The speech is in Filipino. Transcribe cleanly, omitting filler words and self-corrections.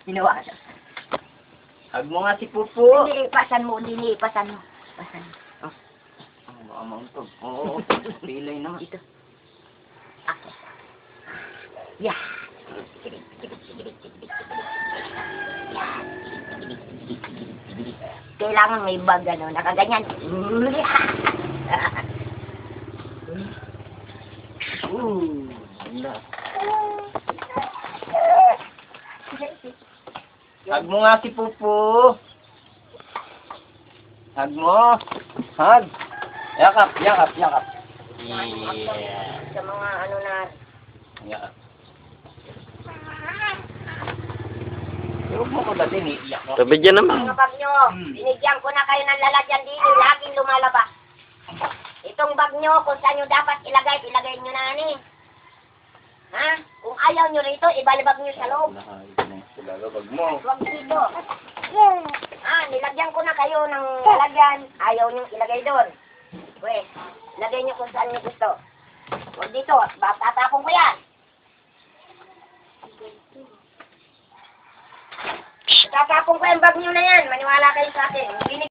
Hinawakan. Hag mo nga si Pupo. Dinipasan mo. Pasan mo. Oh, Baka mauntog. Oo, pilay naman. dito. Okay. Yeah. Kailangan may bag, ano, nakaganyan. Ganda. Hag mo nga si Pupo. Hag mo. Hag. Yakap. Yeah. Sa mga ano na, Yakap. Huwag mo ko dati iiyak mo. Tabi dyan naman. mga bag nyo, binigyan ko na kayo ng lalagyan dito, laging lumalabas. Itong bag nyo, kung saan nyo dapat ilagay nyo na ni. Ha? Kung ayaw nyo rito, ibalibag nyo sa loob. Lalabag mo. Huwag dito. Nilagyan ko na kayo ng lalagyan. Ayaw nyo ilagay doon. Pwes, lagay nyo kung saan nyo gusto. Huwag dito, tatapon ko yan. Tatapon ko yung bag nyo na yan. Maniwala kayo sa akin.